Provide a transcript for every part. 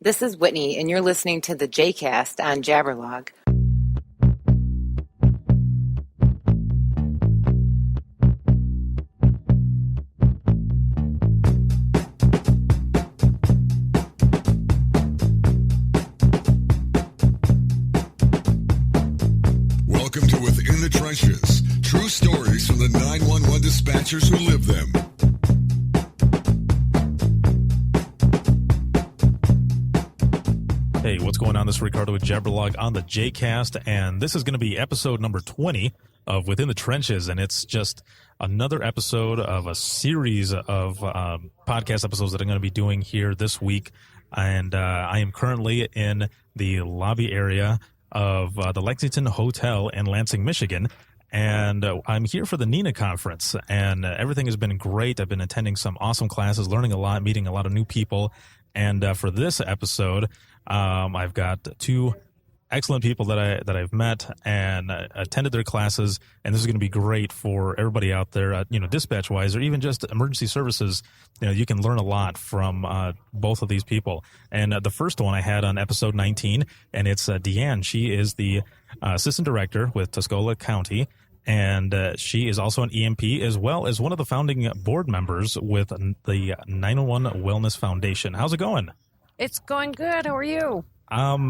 This is Whitney, and you're listening to the J-Cast on Jabberlog. Welcome to Within the Trenches, true stories from the 911 dispatchers who live them. Hey, what's going on? This is Ricardo with Jabberlog on the J-Cast, and this is going to be episode number 20 of Within the Trenches, and it's just another episode of a series of podcast episodes that I'm going to be doing here this week, and I am currently in the lobby area of the Lexington Hotel in Lansing, Michigan, and I'm here for the NENA conference, and everything has been great. I've been attending some awesome classes, learning a lot, meeting a lot of new people, and for this episode, I've got two excellent people that I've met and attended their classes, and this is going to be great for everybody out there, dispatch wise, or even just emergency services. You can learn a lot from both of these people. And the first one I had on episode 19, and it's Dee Ann. She is the assistant director with Tuscola County, and she is also an EMP as well as one of the founding board members with the 911 Wellness Foundation. How's it going? It's going good. How are you? I'm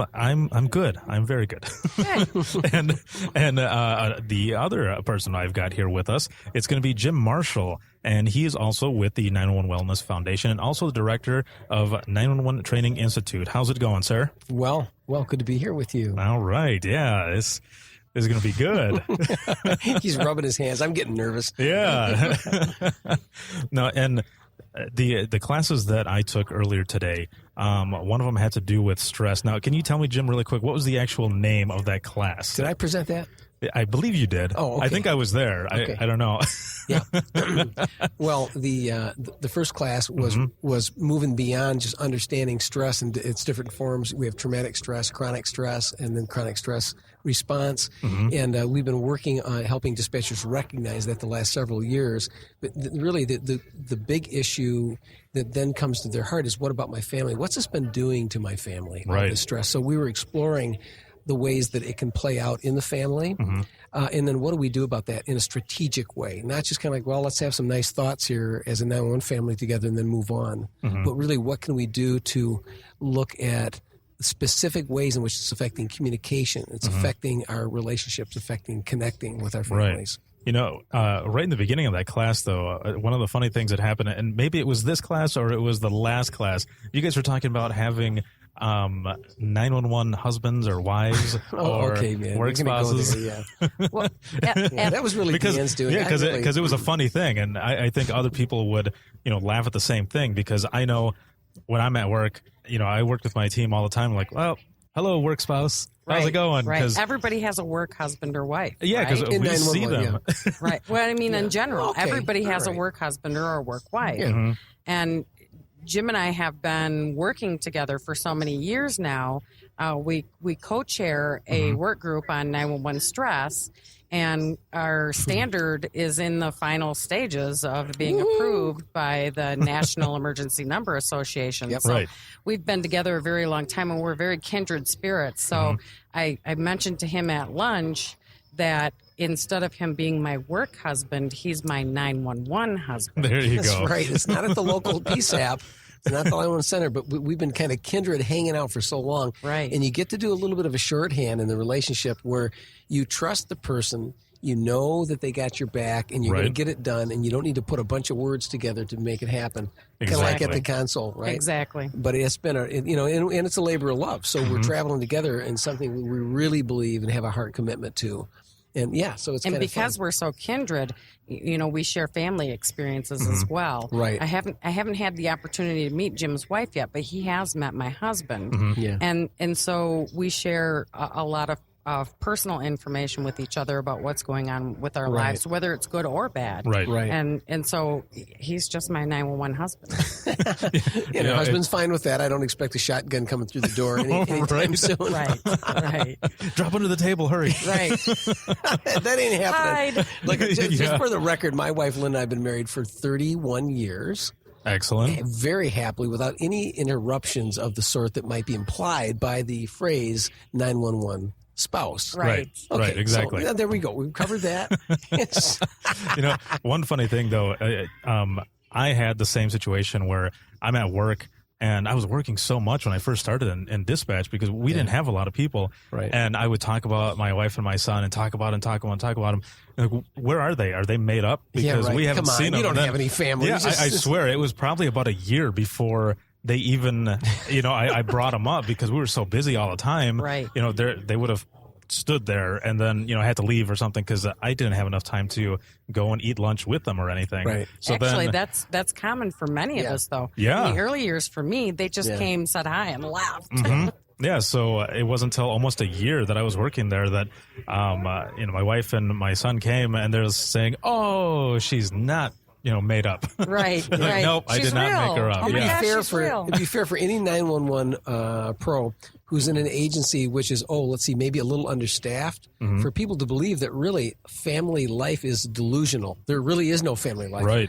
good. I'm very good. and the other person I've got here with us, it's going to be Jim Marshall, and he is also with the 911 Wellness Foundation and also the director of 911 Training Institute. How's it going, sir? Well, good to be here with you. All right. Yeah, this is going to be good. He's rubbing his hands. I'm getting nervous. Yeah. No, and the classes that I took earlier today, one of them had to do with stress. Now, can you tell me, Jim, really quick, what was the actual name of that class? Did I present that? I believe you did. Oh, okay. I think I was there. Okay. I don't know. Yeah. Well, the first class was moving beyond just understanding stress and its different forms. We have traumatic stress, chronic stress, and then chronic stress response. Mm-hmm. And we've been working on helping dispatchers recognize that the last several years. But really, the big issue that then comes to their heart is, what about my family? What's this been doing to my family? Right. All this stress. So we were exploring the ways that it can play out in the family. Mm-hmm. And then what do we do about that in a strategic way? Not just kind of like, well, let's have some nice thoughts here as a 911 family together and then move on. Mm-hmm. But really, what can we do to look at specific ways in which it's affecting communication, it's mm-hmm. affecting our relationships, affecting connecting with our families. Right. Right in the beginning of that class, though, one of the funny things that happened, and maybe it was this class or it was the last class, you guys were talking about having 911 husbands or wives or work spouses. Well, that was really Dee Ann's doing. Yeah, because it was a funny thing, and I think other people would laugh at the same thing, because I know when I'm at work, I work with my team all the time. Like, well, hello, work spouse. How's it going? Right. Everybody has a work husband or wife. Yeah, because right? we see them. Yeah. Right. Well, I mean, in general, everybody has a work husband or a work wife. Yeah. Mm-hmm. And Jim and I have been working together for so many years now. We co-chair a mm-hmm. work group on 911 stress, and our standard is in the final stages of being approved by the National Emergency Number Association. Yep. So we've been together a very long time, and we're very kindred spirits. So mm-hmm. I mentioned to him at lunch that instead of him being my work husband, he's my 911 husband. There you go. That's right. It's not at the local PSAP. It's not the 911 center, but we've been kind of kindred hanging out for so long. Right. And you get to do a little bit of a shorthand in the relationship where you trust the person, you know that they got your back, and you're going to get it done, and you don't need to put a bunch of words together to make it happen. Exactly. Kind of like at the console, right? Exactly. But it's been and it's a labor of love. So mm-hmm. we're traveling together in something we really believe and have a heart commitment to. And so it's kind of because fun. We're so kindred, we share family experiences mm-hmm. as well. Right. I haven't had the opportunity to meet Jim's wife yet, but he has met my husband. Mm-hmm. Yeah. And so we share a lot of personal information with each other about what's going on with our lives, whether it's good or bad. Right. And so he's just my 911 husband. Her husband's fine with that. I don't expect a shotgun coming through the door anytime soon. Right. Drop under the table, hurry. Right. That ain't happening. Hide. Like, just for the record, my wife Lynn and I have been married for 31 years. Excellent. very happily without any interruptions of the sort that might be implied by the phrase 911 spouse. Right. Okay, Right. Exactly. So, there we go. We've covered that. One funny thing though, I had the same situation where I'm at work. And I was working so much when I first started in dispatch because we didn't have a lot of people. Right. And I would talk about my wife and my son and talk about them. Like, where are they? Are they made up? Because we haven't seen them. You don't have any family. Yeah, I swear it was probably about a year before they even, I brought them up because we were so busy all the time. Right. They would have stood there and then had to leave or something because I didn't have enough time to go and eat lunch with them or anything. Right. So Actually, then, that's common for many of us, though. Yeah. In the early years for me, they just came, said hi, and left. Mm-hmm. Yeah, so it wasn't until almost a year that I was working there that, my wife and my son came and they're saying, "Oh, she's not, made up." Right, Like, right. nope, I She's did not real. make her up. Oh my Yeah. gosh, she's real. It'd be fair for any 911 pro who's in an agency which is, maybe a little understaffed, for people to believe that really family life is delusional. There really is no family life. Right.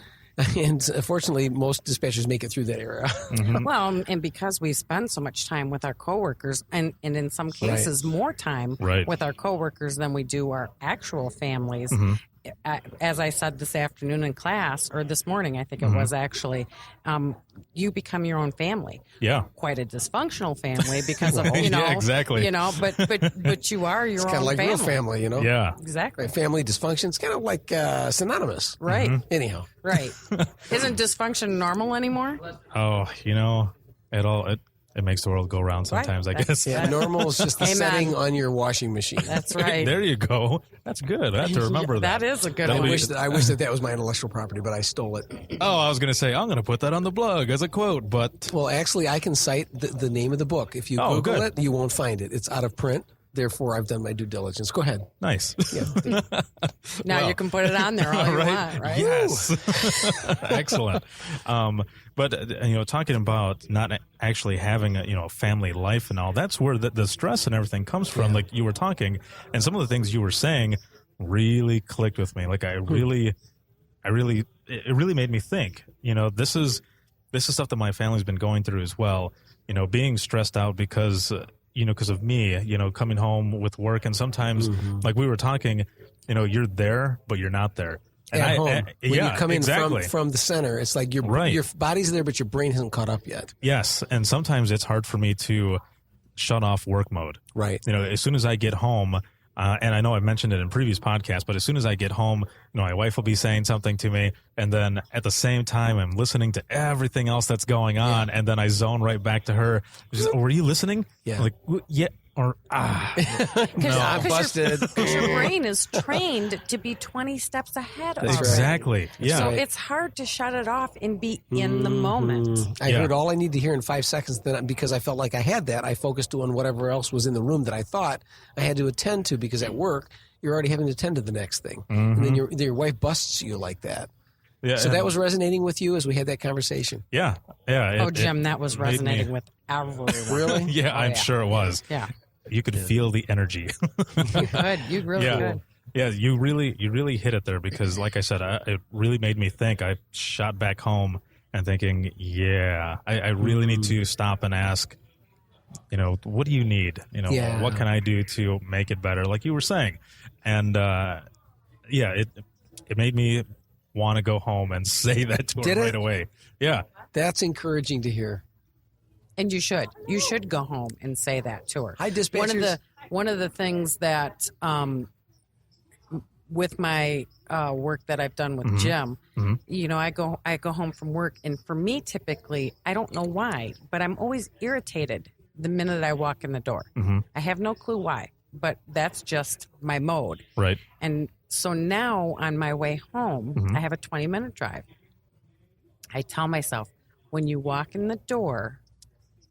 And unfortunately, most dispatchers make it through that era. Well, and because we spend so much time with our coworkers, and in some cases more time Right. with our coworkers than we do our actual families. As I said this afternoon in class, or this morning, I think it was actually, you become your own family. Yeah. Quite a dysfunctional family because of Yeah, exactly. but you are your It's own kind of like family. real family, Yeah. Exactly. Right, family dysfunction. It's kind of like synonymous. Right. Anyhow. Right. Isn't dysfunction normal anymore? Oh, it makes the world go round sometimes, Right. I guess. Yeah, normal is just the Amen. setting on your washing machine. That's right. There you go. That's good. I have to remember that. That is a good That'll one. be- I wish that was my intellectual property, but I stole it. Oh, I was going to say, I'm going to put that on the blog as a quote, but Well, actually, I can cite the name of the book. If you Oh, Google good. it, you won't find it. It's out of print. Therefore, I've done my due diligence. Go ahead. nice. Yeah. Now you can put it on there all you want, right? Yes. Excellent. But talking about not actually having a family life and all, that's where the stress and everything comes from. Like you were talking, and some of the things you were saying really clicked with me. Like it really made me think. This is stuff that my family's been going through as well. Being stressed out because of me, coming home with work, and sometimes, like we were talking, you're there, but you're not there. And At home, when you come in exactly. from the center, it's like your body's there, but your brain hasn't caught up yet. Yes, and sometimes it's hard for me to shut off work mode. Right. As soon as I get home, and I know I mentioned it in previous podcasts, but as soon as I get home, my wife will be saying something to me, and then at the same time, I'm listening to everything else that's going on, and then I zone right back to her. She's like, "Were you listening?" Yeah. I'm like, "Yeah." Or I'm busted. Because your brain is trained to be 20 steps ahead of exactly. Yeah. So it's hard to shut it off and be in the moment. I heard all I need to hear in 5 seconds. Then, because I felt like I had that, I focused on whatever else was in the room that I thought I had to attend to. Because at work, you're already having to attend to the next thing, and then your wife busts you like that. Yeah, So that was resonating with you as we had that conversation. Yeah. Yeah. Jim, that was made me- resonating with everyone. Really? Yeah, I'm sure it was. Yeah. You could feel the energy. You could. You really could. Yeah, you really hit it there because, like I said, it really made me think. I shot back home and thinking, I really need to stop and ask, what do you need? What can I do to make it better? Like you were saying, and it made me want to go home and say that to her right away. Yeah, That's encouraging to hear. And you should. You should go home and say that to her. Hi, dispatchers. One of the things that with my work that I've done with Jim, I go home from work, and for me, typically, I don't know why, but I'm always irritated the minute I walk in the door. I have no clue why, but that's just my mode. right. And so now on my way home, I have a 20-minute drive. I tell myself, when you walk in the door,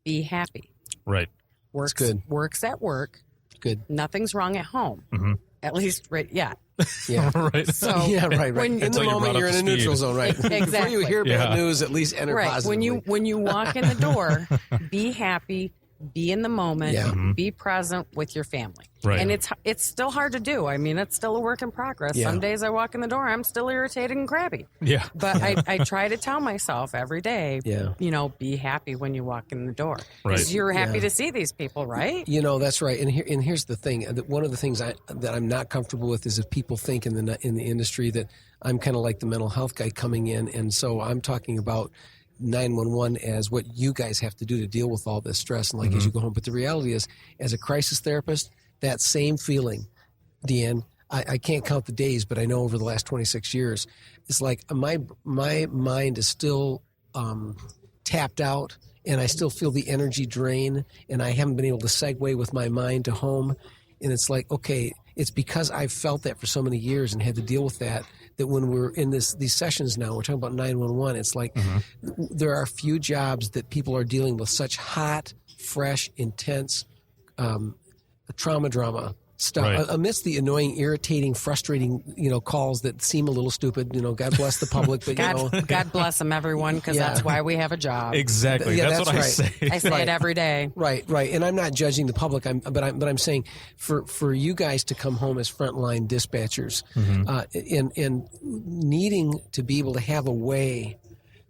be happy. Right. Works good. Works at work. Good. Nothing's wrong at home. At least, right? Yeah. Yeah. Right. So Yeah, right. When, In the Until you're moment, brought you're up in to a neutral speed. zone, right? Before Exactly. you hear bad Yeah. news, at least enter right. positively. When you walk in the door, be happy. be in the moment, be present with your family. Right. And it's still hard to do. I mean, it's still a work in progress. Yeah. Some days I walk in the door, I'm still irritated and crabby. Yeah. But I try to tell myself every day, be happy when you walk in the door. Because you're happy to see these people, right? That's right. And here's the thing. One of the things that I'm not comfortable with is if people think in the industry that I'm kind of like the mental health guy coming in, and so I'm talking about 911 as what you guys have to do to deal with all this stress and as you go home. But the reality is, as a crisis therapist, that same feeling, Dee Ann, I can't count the days, but I know over the last 26 years, it's like my mind is still tapped out, and I still feel the energy drain, and I haven't been able to segue with my mind to home. And it's like, okay, it's because I've felt that for so many years and had to deal with that when we're in these sessions now, we're talking about 911, it's like there are few jobs that people are dealing with such hot, fresh, intense trauma drama stuff amidst the annoying, irritating, frustrating, calls that seem a little stupid. God bless the public, but God bless them, everyone, because that's why we have a job. Exactly. That's what I say. I say it every day. Right. And I'm not judging the public. But I'm saying for you guys to come home as frontline dispatchers, and needing to be able to have a way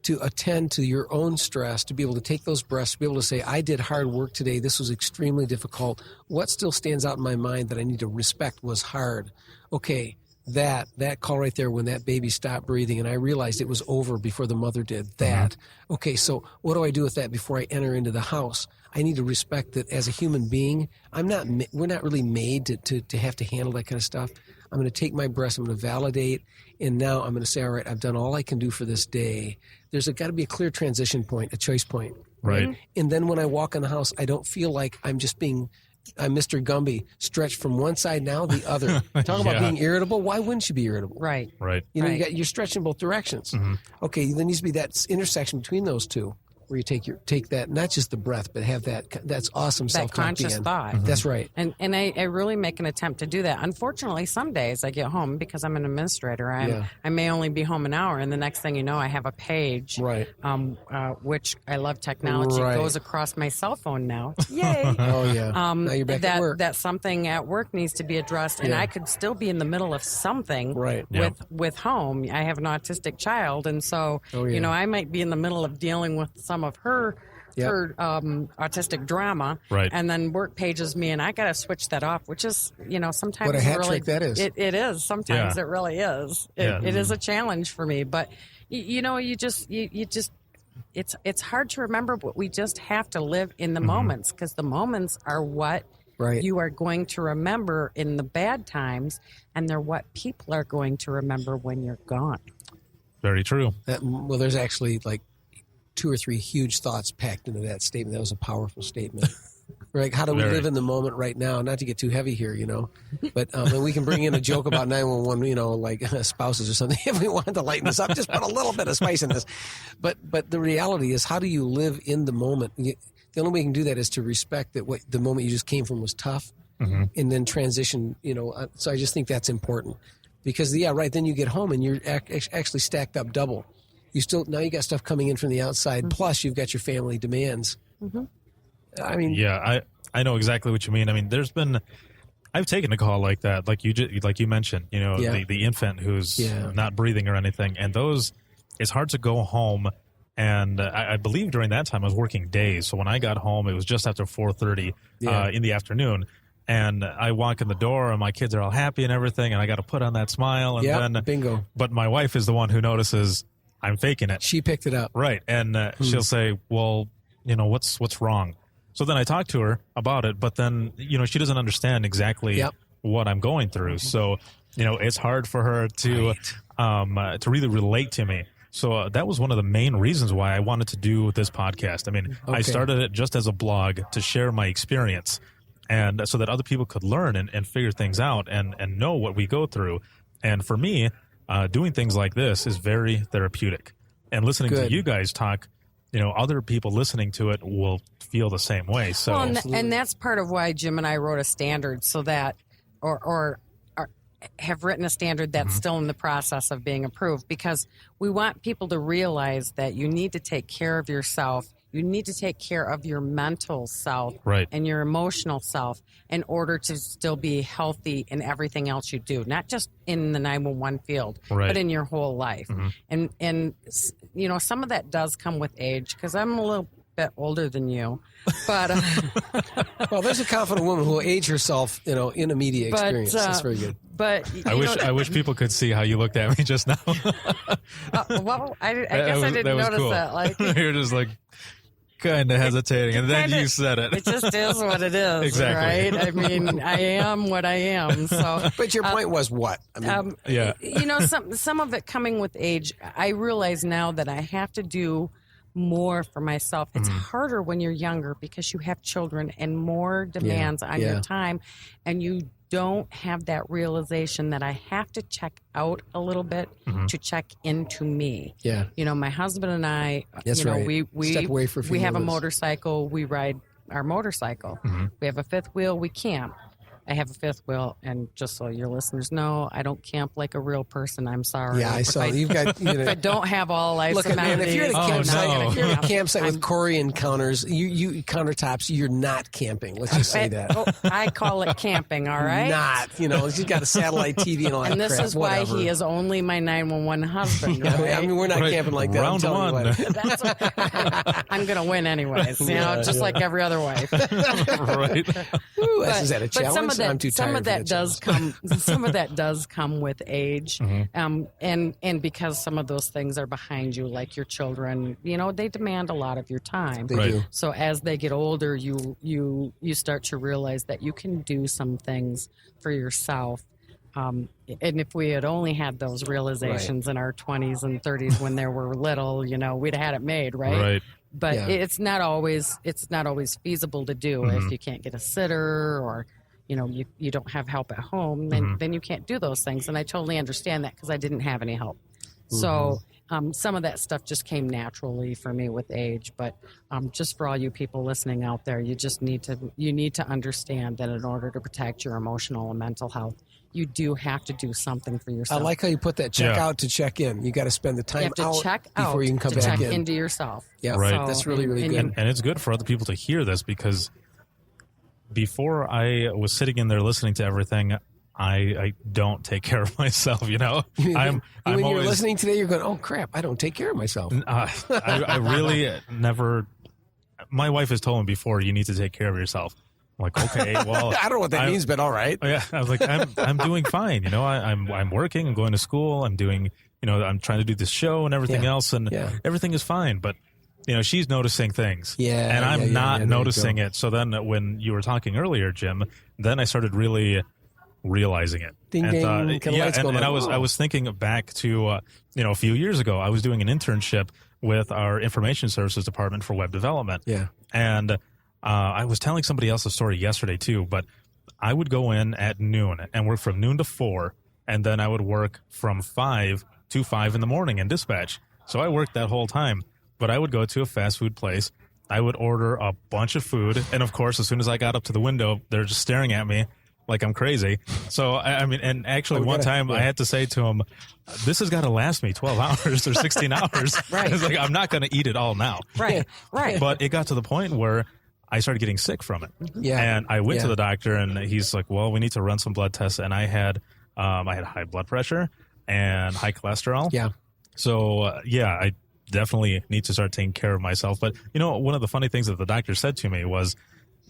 to attend to your own stress, to be able to take those breaths, to be able to say, I did hard work today. This was extremely difficult. What still stands out in my mind that I need to respect was hard. Okay, that call right there when that baby stopped breathing and I realized it was over before the mother did. That. Okay, so what do I do with that before I enter into the house? I need to respect that as a human being, we're not really made to have to handle that kind of stuff. I'm going to take my breaths, I'm going to validate, and now I'm going to say, all right, I've done all I can do for this day. There's got to be a clear transition point, a choice point. Right. And then when I walk in the house, I don't feel like I'm Mr. Gumby, stretched from one side now the other. Talk about being irritable. Why wouldn't you be irritable? Right. You're stretching both directions. Okay, there needs to be that intersection between those two, where you take that, not just the breath, but have that's awesome self-talk. That conscious thought. That's right. And I really make an attempt to do that. Unfortunately, some days I get home because I'm an administrator. I may only be home an hour, and the next thing you know, I have a page, which I love technology, goes across my cell phone now. Yay! Oh, yeah. Now you're back at work. That something at work needs to be addressed, and I could still be in the middle of something with home. I have an autistic child, and so, I might be in the middle of dealing with some of her autistic drama, and then work pages me, and I got to switch that off, which is, sometimes what a hat trick that is. It is. Sometimes it really is. It is a challenge for me, but it's hard to remember, but we just have to live in the moments, because the moments are what you are going to remember in the bad times, and they're what people are going to remember when you're gone. Very true. Well, there's actually like 2 or 3 huge thoughts packed into that statement. That was a powerful statement. Like, how do we live in the moment right now? Not to get too heavy here, but and we can bring in a joke about 911, like spouses or something if we wanted to lighten this up. Just put a little bit of spice in this. But the reality is, how do you live in the moment? The only way you can do that is to respect that what the moment you just came from was tough, and then transition. So I just think that's important, because then you get home and you're actually stacked up double. Now you got stuff coming in from the outside, plus you've got your family demands. I mean, I know exactly what you mean. I mean, I've taken a call like that, like you mentioned, the infant who's not breathing or anything, and it's hard to go home. And I believe during that time I was working days, so when I got home, it was just after 4:30 in the afternoon. And I walk in the door, and my kids are all happy and everything, and I got to put on that smile, and then bingo. But my wife is the one who notices I'm faking it. She picked it up. Right. And she'll say, well, what's wrong? So then I talk to her about it, but then, she doesn't understand exactly what I'm going through. So, it's hard for her to really relate to me. So that was one of the main reasons why I wanted to do this podcast. I mean, I started it just as a blog to share my experience, and so that other people could learn and figure things out and know what we go through. And for me, doing things like this is very therapeutic, and listening to you guys talk, other people listening to it will feel the same way. So, and that's part of why Jim and I wrote a standard, so that, or have written a standard that's still in the process of being approved, because we want people to realize that you need to take care of yourself You need to take care of your mental self Right. and your emotional self in order to still be healthy in everything else you do, not just in the 911 field, Right. but in your whole life. Mm-hmm. And you know, some of that does come with age, because I'm a little bit older than you, but Well, there's a confident woman who will age herself, you know, in a media experience. That's very good. But I wish people could see how you looked at me just now. well, I guess I didn't was notice cool. that. Like, You're just like kind of hesitating, and then you said it. It just is what it is, Exactly. right? I mean, I am what I am. So, But your point was what? I mean, Yeah. you know, some of it coming with age. I realize now that I have to do more for myself. It's harder when you're younger because you have children and more demands on your time, and you don't have that realization that I have to check out a little bit to check into me. Yeah. You know, my husband and I, That's you know, right. we Step away for a few we have a moments. motorcycle. We ride our motorcycle. We have a fifth wheel. We camp. I have a fifth wheel, and just so your listeners know, I don't camp like a real person. I'm sorry. yeah, I saw. You've got. You If I know, don't have all life's look, man, if you're at a amenities, Oh, campsite, no. if you're at a campsite with Corey encounters, you countertops, you're not camping. Let's just say that. I call it camping, all right? Not, you know, she's got a satellite TV and all that And this crap. is why Whatever. he is only my 911 husband. I right? mean, we're not Right. camping like that. I'm Round telling you one. what. That's what, I'm going to win anyways, you know, just like every other wife. Right. Ooh, is that a challenge? Some of that, I'm too tired some of for that does challenge. come. Some of that does come with age, and because some of those things are behind you, like your children, you know, they demand a lot of your time. They Right. do. So as they get older, you start to realize that you can do some things for yourself. And if we had only had those realizations in our 20s and 30s when they were little, you know, we'd have had it made, right? Right. But Yeah. it's not always feasible to do if you can't get a sitter, or you know, you don't have help at home, then you can't do those things. And I totally understand that because I didn't have any help. So some of that stuff just came naturally for me with age. But just for all you people listening out there, you just need to understand that in order to protect your emotional and mental health, you do have to do something for I yourself. like how you put that check Yeah. out to check in. You got to spend the you time have to out check out before you can come to back check in. into yourself. Yeah, Right. That's really, really and good. And it's good for other people to hear this, because before I was sitting in there listening to everything, I don't take care of myself. You know, I'm when you're always listening today, you're going, "Oh crap! I don't take care of myself." I really never. My wife has told me before, you need to take care of yourself. I'm like, okay, well, I don't know what that means, but all right. Yeah, I was like, I'm doing fine. You know, I'm working, I'm going to school, I'm doing, you know, I'm trying to do this show and everything Yeah. else, and Yeah. everything is fine. But you know, she's noticing things, Yeah, and I'm yeah, not there you noticing go. it. So then, when you were talking earlier, Jim, then I started really realizing it. Ding, and ding, thought, kinda lights going and on. I was thinking back to you know, a few years ago, I was doing an internship with our information services department for web development. Yeah. And I was telling somebody else a story yesterday too, but I would go in at noon and work from noon to 4, and then I would work from 5 to 5 in the morning in dispatch. So I worked that whole time, but I would go to a fast food place. I would order a bunch of food. And of course, as soon as I got up to the window, they're just staring at me like I'm crazy. So, I mean, and actually one time I had to say to him, this has got to last me 12 hours or 16 hours. Right. It's like, I'm not going to eat it all now. Right, right. But it got to the point where I started getting sick from it. Yeah. And I went to Yeah. the doctor, and he's like, well, we need to run some blood tests. And I had high blood pressure and high cholesterol. Yeah. So, yeah, I definitely need to start taking care of myself. But, you know, one of the funny things that the doctor said to me was,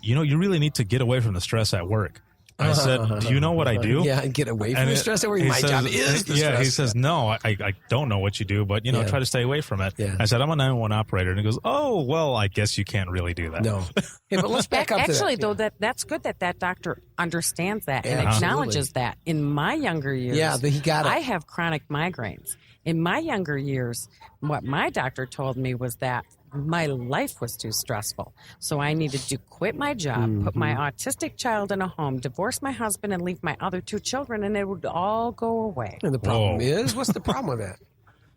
you know, you really need to get away from the stress at work. I said, do you know what I do? Yeah, get away from And the stress at work. he My says- job is the yeah, stress. he says, no, I don't know what you do, but, you know, Yeah. try to stay away from it. Yeah. I said, I'm a 911 operator. And he goes, oh, well, I guess you can't really do that. No. Hey, but let's back up Actually, to that. though, that's good that doctor understands that and Yeah, acknowledges that. In my younger years, Yeah, he got it. I have chronic migraines. In my younger years, what my doctor told me was that my life was too stressful. So I needed to quit my job, put my autistic child in a home, divorce my husband, and leave my other 2 children, and it would all go away. And the problem Whoa. is, what's the problem with that?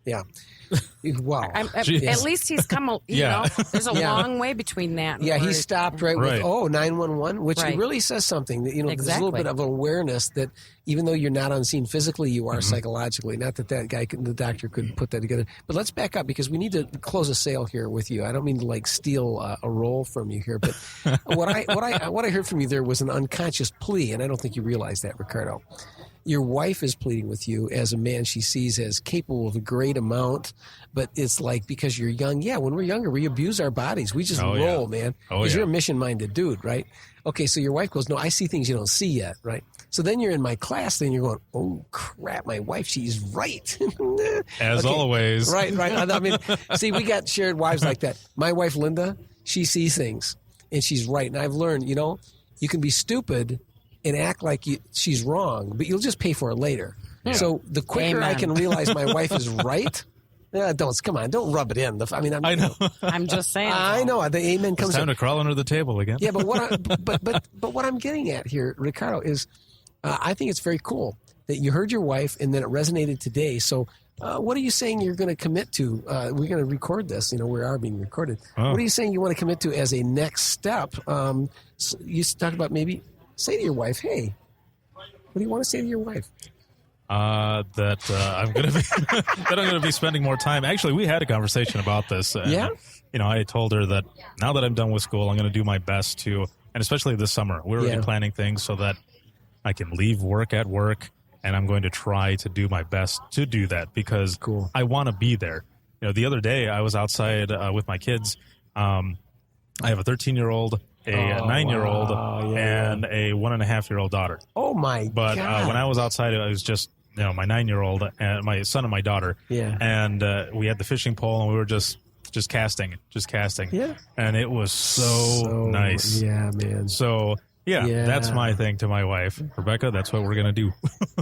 Yeah. Wow. At least he's come, you know, there's a long way between that. Yeah, he stopped with, 911, which really says something. That, you know, there's a little bit of awareness that even though you're not on scene physically, you are psychologically. Not that guy, the doctor couldn't put that together. But let's back up because we need to close a sale here with you. I don't mean to like steal a role from you here, but what I heard from you there was an unconscious plea, and I don't think you realize that, Ricardo. Your wife is pleading with you as a man she sees as capable of a great amount, but it's like because you're young. Yeah, when we're younger, we abuse our bodies. We just roll, man. Because you're a mission-minded dude, right? Okay, so your wife goes, no, I see things you don't see yet, right? So then you're in my class, then you're going, oh, crap, my wife, she's right. As always. Right. I mean, see, we got shared wives like that. My wife, Linda, she sees things, and she's right. And I've learned, you know, you can be stupid and act like she's wrong, but you'll just pay for it later. Yeah. So the quicker I can realize my wife is right, don't rub it in. I know. I'm just saying. I know. The amen comes. It's time to crawl under the table again. Yeah, but what I'm getting at here, Ricardo, is I think it's very cool that you heard your wife and then it resonated today. So what are you saying you're going to commit to? We're going to record this. You know, we are being recorded. Oh. What are you saying you want to commit to as a next step? So you talked about maybe. Say to your wife, hey, what do you want to say to your wife? That I'm going to be spending more time. Actually, we had a conversation about this. And, you know, I told her that now that I'm done with school, I'm going to do my best to, and especially this summer, we're already planning things so that I can leave work at work, and I'm going to try to do my best to do that because I want to be there. You know, the other day I was outside with my kids. I have a 13-year-old. A 9-year-old and a 1.5-year-old daughter. Oh my God! But when I was outside, I was just my 9-year-old and my son and my daughter. Yeah. And we had the fishing pole and we were just casting. Yeah. And it was so nice. Yeah, man. So. Yeah, that's my thing to my wife. Rebecca, that's what we're going to do.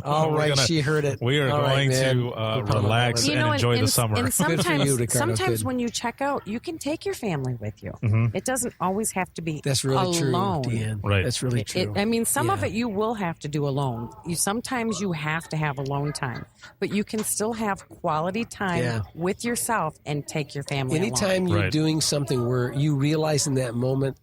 All right, she heard it. We are going to relax and enjoy the summer. And sometimes when you check out, you can take your family with you. Mm-hmm. It doesn't always have to be That's really alone. True, Dee Ann. Right. That's really true. Some of it you will have to do alone. Sometimes you have to have alone time. But you can still have quality time with yourself and take your family Anytime along. you're doing something where you realize in that moment,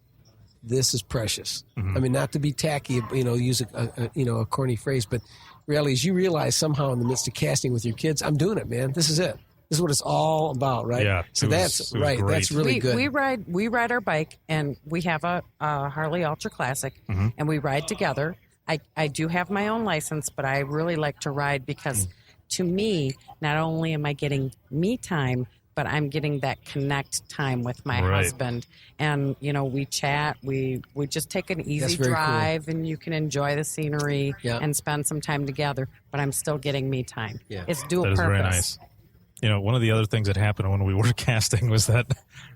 this is precious. Mm-hmm. I mean, not to be tacky, use a corny phrase, but reality is you realize somehow in the midst of casting with your kids, I'm doing it, man. This is it. This is what it's all about, right? Yeah. So that's right. Great. That's really good. We ride our bike, and we have a Harley Ultra Classic, and we ride together. I do have my own license, but I really like to ride because to me, not only am I getting me time, but I'm getting that connect time with my husband. And, we chat. We just take an easy drive, and you can enjoy the scenery and spend some time together. But I'm still getting me time. Yeah. It's dual purpose. That is very nice. One of the other things that happened when we were casting was that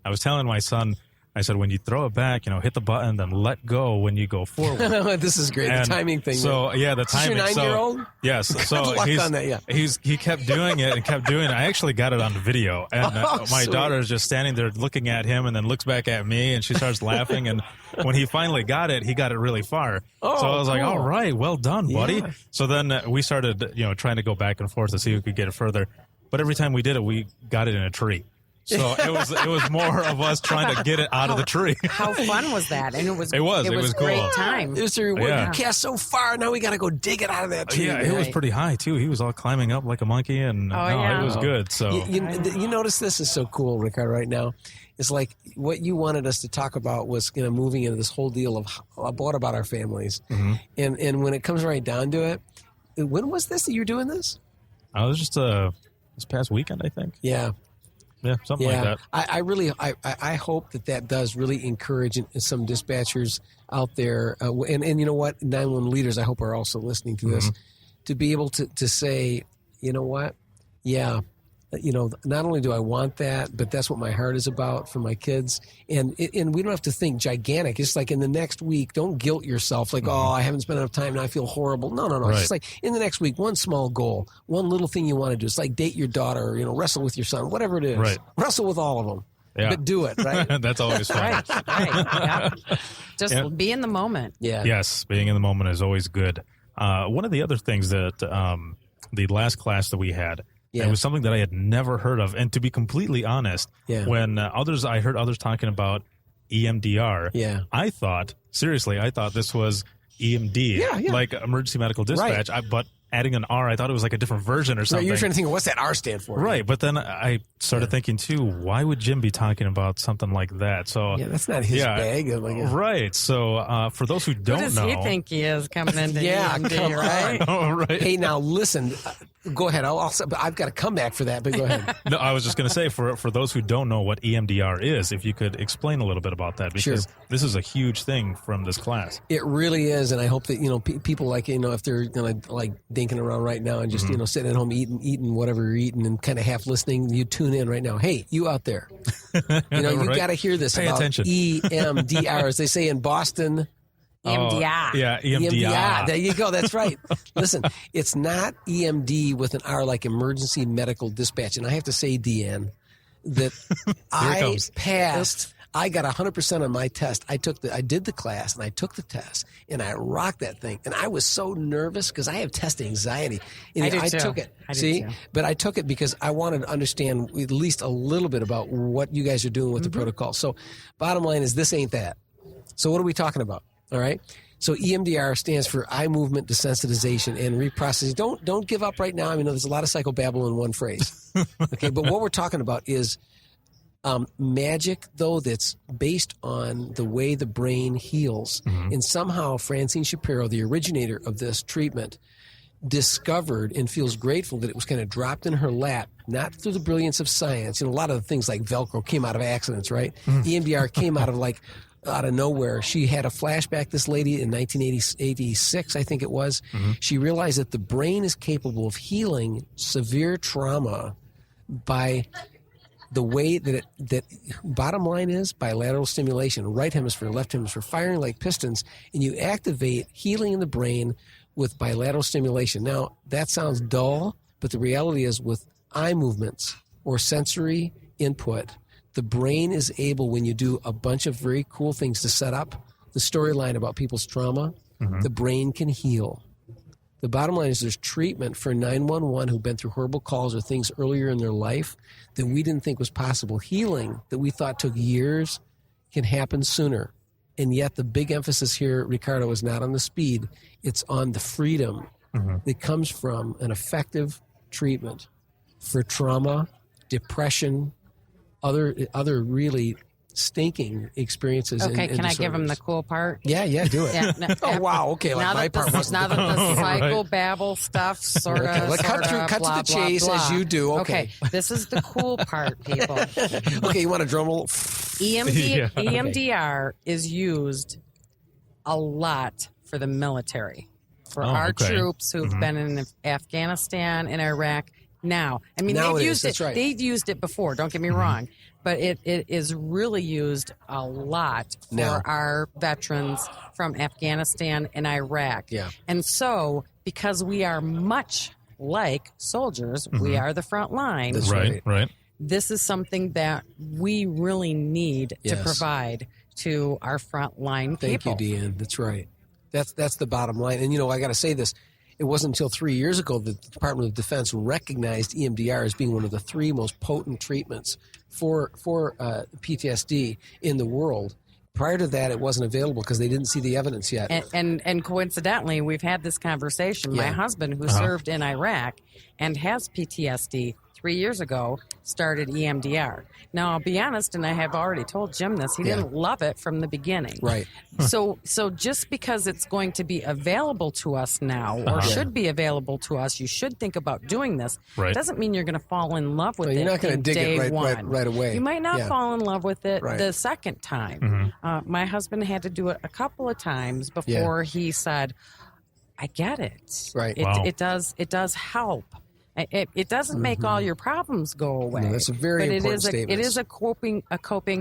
I was telling my son, I said, when you throw it back, hit the button, then let go when you go forward. This is great. And the timing thing. So, the timing. Is your 9-year-old? Yes. So he kept doing it and kept doing it. I actually got it on video. And my daughter is just standing there looking at him and then looks back at me and she starts laughing. And when he finally got it, he got it really far. So I was like, all right, well done, buddy. Yeah. So then we started, trying to go back and forth to see who could get it further. But every time we did it, we got it in a tree. So it was more of us trying to get it out of the tree. How fun was that? And it was cool. Great time. You cast so far, now we got to go dig it out of that tree. Yeah, it was pretty high too. He was all climbing up like a monkey, and it was good. So you notice this is so cool, Ricardo. Right now, it's like what you wanted us to talk about was moving into this whole deal of what about our families, and when it comes right down to it, when was this that you were doing this? I was just this past weekend, I think. Yeah. Yeah, something like that. I hope that does really encourage some dispatchers out there, and you know what, 911 leaders I hope are also listening to this, to be able to say, you know what, not only do I want that, but that's what my heart is about for my kids, and we don't have to think gigantic. It's like in the next week, don't guilt yourself like, I haven't spent enough time and I feel horrible. No. Right. It's just like in the next week, one small goal, one little thing you want to do. It's like date your daughter, wrestle with your son, whatever it is. Right. Wrestle with all of them. Yeah. But do it, right? That's always fun. Right. Yeah. Just be in the moment. Yeah. Yes, being in the moment is always good. One of the other things that the last class that we had, It was something that I had never heard of. And to be completely honest, when I heard others talking about EMDR, I thought this was EMD, like emergency medical dispatch. But adding an R, I thought it was like a different version or something. Right, you're trying to think of what's that R stand for? Right, but then I started thinking too, why would Jim be talking about something like that? So that's not his bag. Right. So for those who don't know, what does he think he is coming into EMD, come right? On. Right. Hey, now listen. Go ahead. I've got a comeback for that, but go ahead. No, I was just going to say, for those who don't know what EMDR is, if you could explain a little bit about that, because this is a huge thing from this class. It really is, and I hope that people if they're like dinking around right now and just sitting at home eating whatever you're eating and kind of half listening, you tune in right now. Hey, you out there, you got to hear this. Pay about attention. EMDR, as they say in Boston. EMDR. EMDR. There you go. That's right. Listen, it's not EMD with an R like emergency medical dispatch. And I have to say, Dee Ann, that I passed. I got 100% on my test. I did the class and I took the test and I rocked that thing. And I was so nervous because I have test anxiety. And I took it. But I took it because I wanted to understand at least a little bit about what you guys are doing with the protocol. So bottom line is this ain't that. So what are we talking about? All right. So EMDR stands for eye movement desensitization and reprocessing. Don't give up right now. I mean, there's a lot of psychobabble in one phrase. Okay. But what we're talking about is magic, though, that's based on the way the brain heals. And somehow Francine Shapiro, the originator of this treatment, discovered and feels grateful that it was kind of dropped in her lap, not through the brilliance of science. A lot of things like Velcro came out of accidents, right? EMDR came out of nowhere. She had a flashback, this lady, in 1986, I think it was. She realized that the brain is capable of healing severe trauma by the way that bottom line is bilateral stimulation, right hemisphere, left hemisphere, firing like pistons, and you activate healing in the brain with bilateral stimulation. Now, that sounds dull, but the reality is with eye movements or sensory input, the brain is able, when you do a bunch of very cool things to set up the storyline about people's trauma, the brain can heal. The bottom line is there's treatment for 911 who've been through horrible calls or things earlier in their life that we didn't think was possible. Healing that we thought took years can happen sooner. And yet the big emphasis here, Ricardo, is not on the speed. It's on the freedom that comes from an effective treatment for trauma, depression, other really stinking experiences. Okay, can I give him the cool part? Yeah, do it. Oh, wow. Okay, like my part wasn't. Now that the psychobabble stuff sort of. Let's cut to the chase as you do. Okay, this is the cool part, people. Okay, you want a drum roll? EMDR is used a lot for the military, for our troops who've been in Afghanistan and Iraq. Now, I mean, they've used it. Right. They've used it before. Don't get me wrong, but it is really used a lot for our veterans from Afghanistan and Iraq. Yeah. And so, because we are much like soldiers, we are the front line. That's right. This is something that we really need to provide to our front line people. Thank you, Dee Ann. That's right. That's the bottom line. And I got to say this. It wasn't until 3 years ago that the Department of Defense recognized EMDR as being one of the 3 most potent treatments for PTSD in the world. Prior to that, it wasn't available because they didn't see the evidence yet. And coincidentally, we've had this conversation. My husband, who served in Iraq and has PTSD, 3 years ago, started EMDR. Now, I'll be honest, and I have already told Jim this, he didn't love it from the beginning. Right. So just because it's going to be available to us now, or should be available to us, you should think about doing this. Right. Doesn't mean you're going to fall in love with it. You're not going to dig it right away. You might not fall in love with it the second time. My husband had to do it a couple of times before he said, I get it. Right. It does help. It doesn't make all your problems go away. No, that's a very important statement. It is a coping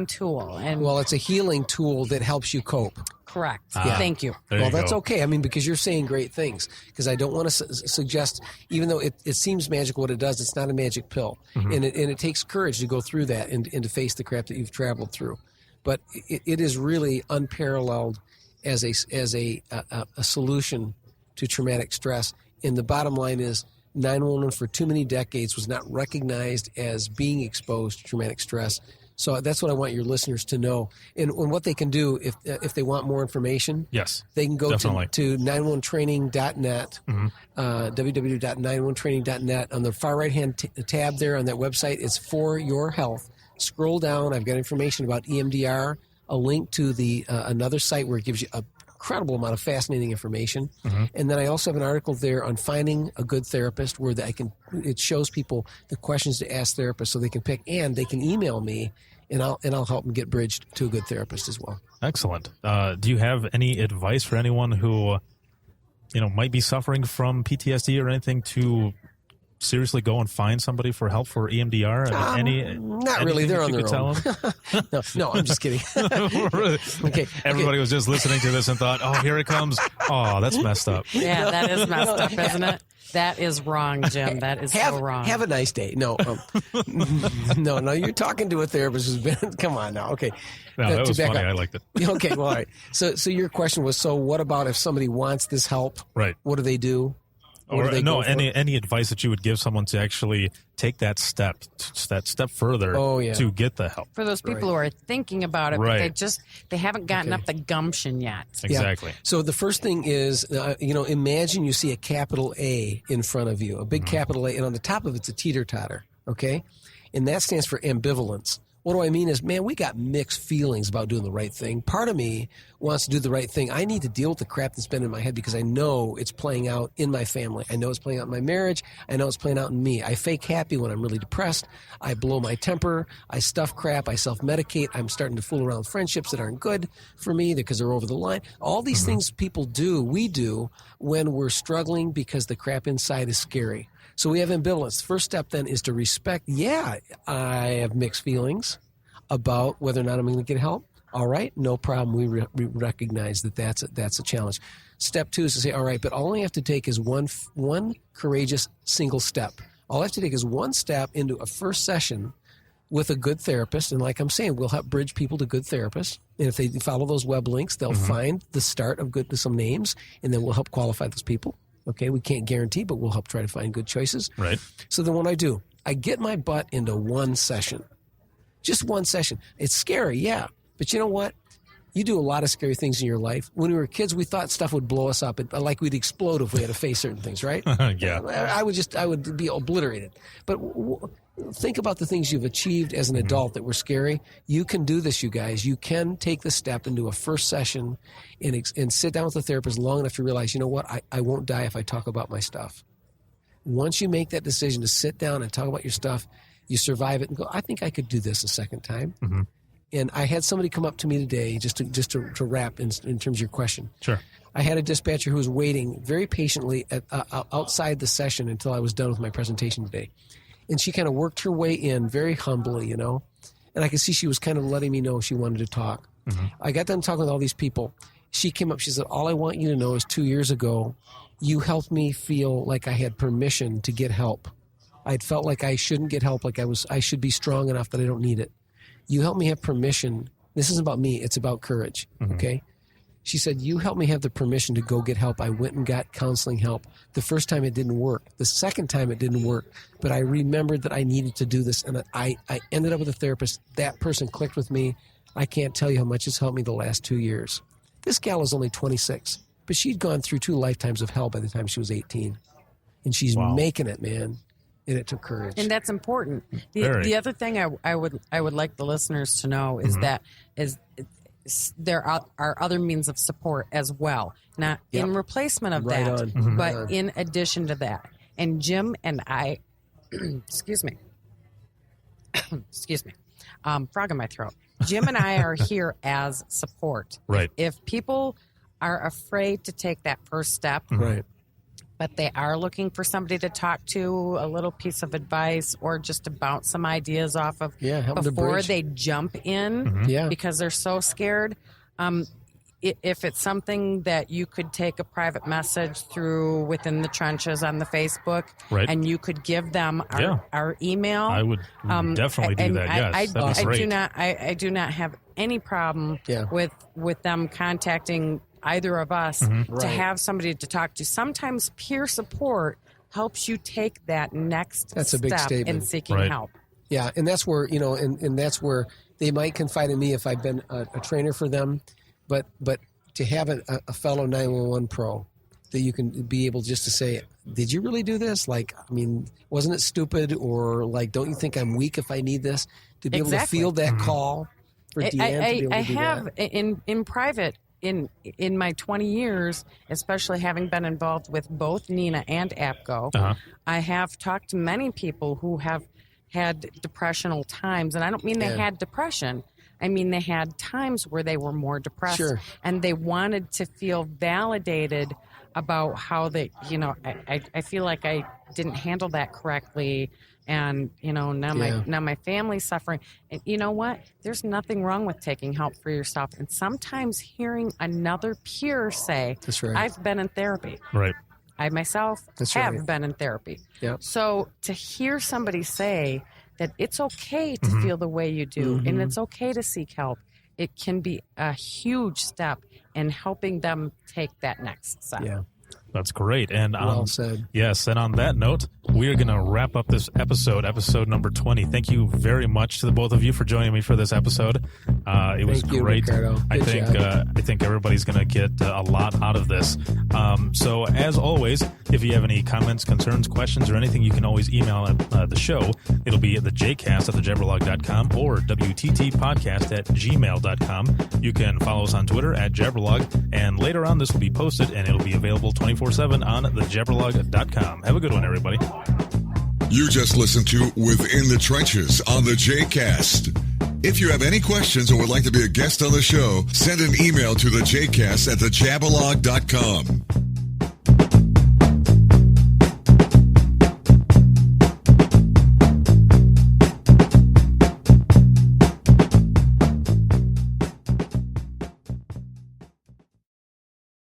tool. And well, it's a healing tool that helps you cope. Correct. Thank you. Well, that's okay. I mean, because you're saying great things. Because I don't want to suggest, even though it seems magical what it does, it's not a magic pill. And it takes courage to go through that and to face the crap that you've traveled through. But it is really unparalleled as a solution to traumatic stress. And the bottom line is, 911 for too many decades was not recognized as being exposed to traumatic stress. So that's what I want your listeners to know. And what they can do if they want more information, yes, they can go to 911training.net, www.911training.net. On the far right-hand tab there on that website, it's For Your Health. Scroll down. I've got information about EMDR, a link to the another site where it gives you a incredible amount of fascinating information. And then I also have an article there on finding a good therapist where it shows people the questions to ask therapists so they can pick, and they can email me and I'll help them get bridged to a good therapist as well. Excellent. Do you have any advice for anyone who, might be suffering from PTSD or anything to seriously go and find somebody for help for EMDR? Not really. They're on their own. No, I'm just kidding. Okay. Everybody was just listening to this and thought, "Oh, here it comes." Oh, that's messed up. Yeah, that is messed up, isn't it? That is wrong, Jim. That is so wrong. Have a nice day. No, no. You're talking to a therapist who's been. Come on now. Okay. No, that was funny. I liked it. Okay. Well, all right. So your question was, so what about if somebody wants this help? Right. What do they do? Any advice that you would give someone to actually take that step further to get the help? For those people who are thinking about it, but they haven't gotten up the gumption yet. Exactly. Yeah. So the first thing is, imagine you see a capital A in front of you, a big capital A, and on the top of it's a teeter-totter, okay? And that stands for ambivalence. What do I mean is, man, we got mixed feelings about doing the right thing. Part of me wants to do the right thing. I need to deal with the crap that's been in my head because I know it's playing out in my family. I know it's playing out in my marriage. I know it's playing out in me. I fake happy when I'm really depressed. I blow my temper. I stuff crap. I self-medicate. I'm starting to fool around with friendships that aren't good for me because they're over the line. All these things we do when we're struggling because the crap inside is scary. So we have ambivalence. The first step then is to respect, I have mixed feelings about whether or not I'm going to get help. All right, no problem. We recognize that that's a challenge. Step 2 is to say, all right, but all I have to take is one courageous single step. All I have to take is one step into a first session with a good therapist. And like I'm saying, we'll help bridge people to good therapists. And if they follow those web links, they'll find the start of some names, and then we'll help qualify those people. Okay, we can't guarantee, but we'll help try to find good choices. Right. So then what I do, I get my butt into one session. Just one session. It's scary, yeah. But you know what? You do a lot of scary things in your life. When we were kids, we thought stuff would blow us up, like we'd explode if we had to face certain things, right? Yeah. I would be obliterated. But think about the things you've achieved as an adult that were scary. You can do this, you guys. You can take the step into a first session and sit down with a therapist long enough to realize, you know what? I won't die if I talk about my stuff. Once you make that decision to sit down and talk about your stuff, you survive it and go, I think I could do this a second time. And I had somebody come up to me today just to wrap in terms of your question. Sure. I had a dispatcher who was waiting very patiently outside the session until I was done with my presentation today. And she kind of worked her way in very humbly, and I could see she was kind of letting me know she wanted to talk. I got done talking with all these people. She came up, she said, all I want you to know is 2 years ago, you helped me feel like I had permission to get help. I'd felt like I shouldn't get help, like I should be strong enough that I don't need it. You helped me have permission. This isn't about me, it's about courage, okay? She said, you helped me have the permission to go get help. I went and got counseling help. The first time it didn't work. The second time it didn't work. But I remembered that I needed to do this, and I ended up with a therapist. That person clicked with me. I can't tell you how much it's helped me the last 2 years. This gal is only 26, but she'd gone through 2 lifetimes of hell by the time she was 18. And she's making it, man. And it took courage. And that's important. The other thing I would like the listeners to know is that there are other means of support as well, not in replacement of that, but in addition to that. And Jim and I, excuse me, frog in my throat. Jim and I are here as support. Right. If people are afraid to take that first step, but they are looking for somebody to talk to, a little piece of advice, or just to bounce some ideas off of before they jump in because they're so scared. If it's something that you could take a private message through Within the Trenches on the Facebook, and you could give them our email. I would definitely do that, yes. That'd be great. I do not have any problem with them contacting either of us to have somebody to talk to. Sometimes peer support helps you take that next That's a big step statement. in seeking Right. help. Yeah, and that's where, and that's where they might confide in me if I've been a trainer for them, but to have a fellow 911 pro that you can be able just to say, did you really do this? Like, I mean, wasn't it stupid? Or like, don't you think I'm weak if I need this? To be able to Exactly. field that call for Dee Ann to be able to do have that. in private in my 20 years, especially having been involved with both NENA and APCO, I have talked to many people who have had depressional times, and I don't mean they had depression. I mean they had times where they were more depressed, and they wanted to feel validated about how they, I feel like I didn't handle that correctly. And, now my family's suffering. And you know what? There's nothing wrong with taking help for yourself. And sometimes hearing another peer say, That's right. I've been in therapy. Right. I myself have been in therapy. Yep. So to hear somebody say that it's okay to feel the way you do and it's okay to seek help, it can be a huge step in helping them take that next step. Yeah. That's great. And Well said. Yes, and on that note, we are going to wrap up this episode number 20. Thank you very much to the both of you for joining me for this episode. It was Thank you, great. Ricardo. I Good think everybody's going to get a lot out of this. So as always, if you have any comments, concerns, questions, or anything, you can always email the show. It'll be at the jcast@thejabberlog.com or wttpodcast@gmail.com. You can follow us on Twitter at Jabberlog, and later on this will be posted and it'll be available 24/7 on thejabberlog.com. Have a good one, everybody. You just listened to Within the Trenches on the JCast. If you have any questions or would like to be a guest on the show, send an email to thejcast@thejabberlog.com.